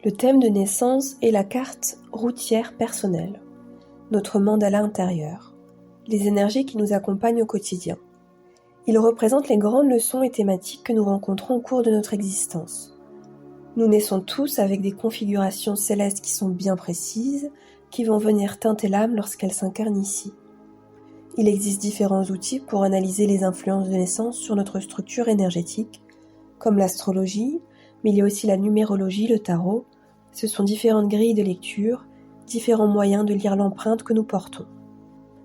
Le thème de naissance est la carte routière personnelle, notre mandala intérieur, les énergies qui nous accompagnent au quotidien. Il représente les grandes leçons et thématiques que nous rencontrons au cours de notre existence. Nous naissons tous avec des configurations célestes qui sont bien précises, qui vont venir teinter l'âme lorsqu'elle s'incarne ici. Il existe différents outils pour analyser les influences de naissance sur notre structure énergétique, comme l'astrologie, mais il y a aussi la numérologie, le tarot. Ce sont différentes grilles de lecture, différents moyens de lire l'empreinte que nous portons.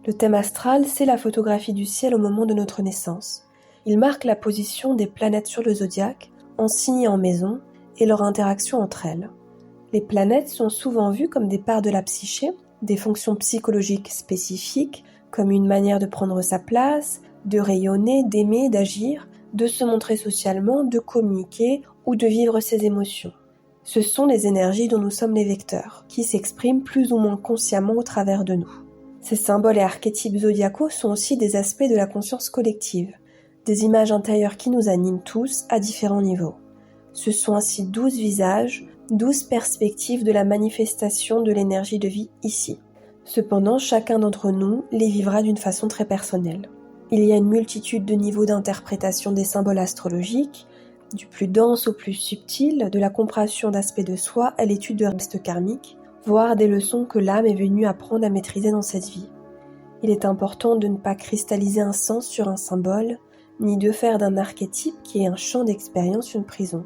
Le thème astral, c'est la photographie du ciel au moment de notre naissance. Il marque la position des planètes sur le zodiaque, en signes et en maisons, et leur interaction entre elles. Les planètes sont souvent vues comme des parts de la psyché, des fonctions psychologiques spécifiques, comme une manière de prendre sa place, de rayonner, d'aimer, d'agir, de se montrer socialement, de communiquer ou de vivre ses émotions. Ce sont les énergies dont nous sommes les vecteurs, qui s'expriment plus ou moins consciemment au travers de nous. Ces symboles et archétypes zodiacaux sont aussi des aspects de la conscience collective, des images intérieures qui nous animent tous à différents niveaux. Ce sont ainsi 12 visages, 12 perspectives de la manifestation de l'énergie de vie ici. Cependant, chacun d'entre nous les vivra d'une façon très personnelle. Il y a une multitude de niveaux d'interprétation des symboles astrologiques, du plus dense au plus subtil, de la compréhension d'aspects de soi à l'étude de restes karmiques, voire des leçons que l'âme est venue apprendre à maîtriser dans cette vie. Il est important de ne pas cristalliser un sens sur un symbole, ni de faire d'un archétype qui est un champ d'expérience une prison.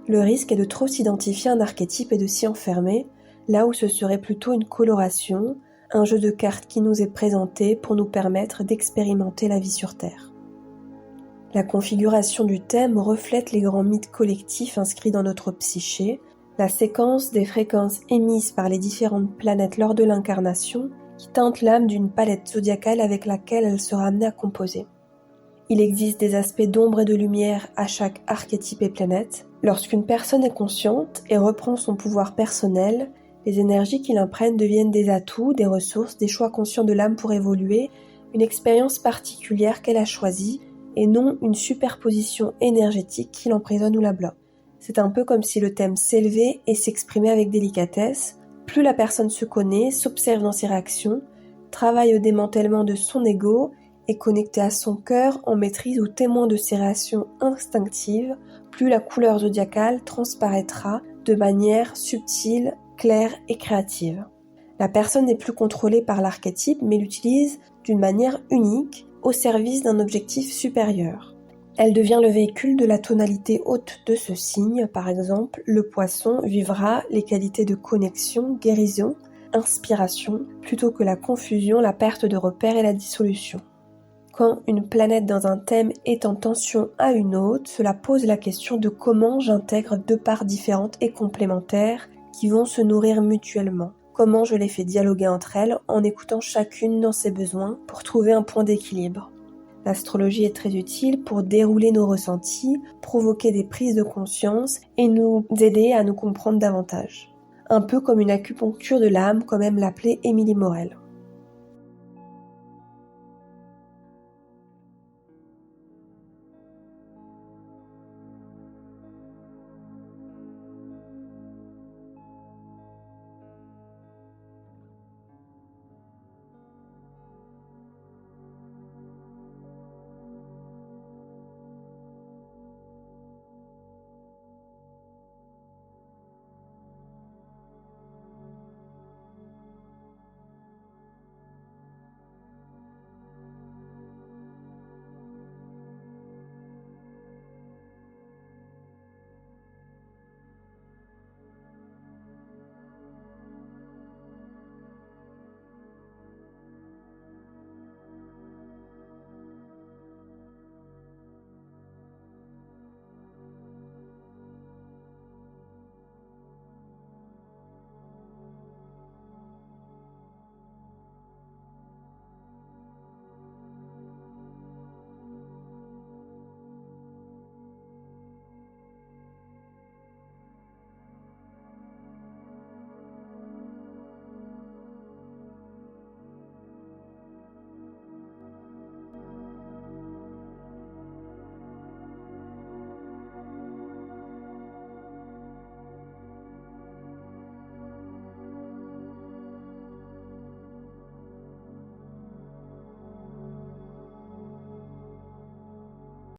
Le risque est de trop s'identifier à un archétype et de s'y enfermer, là où ce serait plutôt une coloration, un jeu de cartes qui nous est présenté pour nous permettre d'expérimenter la vie sur Terre. La configuration du thème reflète les grands mythes collectifs inscrits dans notre psyché, la séquence des fréquences émises par les différentes planètes lors de l'incarnation qui teinte l'âme d'une palette zodiacale avec laquelle elle sera amenée à composer. Il existe des aspects d'ombre et de lumière à chaque archétype et planète. Lorsqu'une personne est consciente et reprend son pouvoir personnel, les énergies qui l'imprègnent deviennent des atouts, des ressources, des choix conscients de l'âme pour évoluer, une expérience particulière qu'elle a choisie et non une superposition énergétique qui l'emprisonne ou la bloque. C'est un peu comme si le thème s'élevait et s'exprimait avec délicatesse. Plus la personne se connaît, s'observe dans ses réactions, travaille au démantèlement de son ego, est connectée à son cœur, en maîtrise ou témoin de ses réactions instinctives, plus la couleur zodiacale transparaîtra de manière subtile, claire et créative. La personne n'est plus contrôlée par l'archétype, mais l'utilise d'une manière unique, au service d'un objectif supérieur. Elle devient le véhicule de la tonalité haute de ce signe. Par exemple, le poisson vivra les qualités de connexion, guérison, inspiration, plutôt que la confusion, la perte de repères et la dissolution. Quand une planète dans un thème est en tension à une autre, cela pose la question de comment j'intègre deux parts différentes et complémentaires qui vont se nourrir mutuellement. Comment je les fais dialoguer entre elles en écoutant chacune dans ses besoins pour trouver un point d'équilibre. L'astrologie est très utile pour dérouler nos ressentis, provoquer des prises de conscience et nous aider à nous comprendre davantage. Un peu comme une acupuncture de l'âme, comme aime l'appeler Émilie Morel.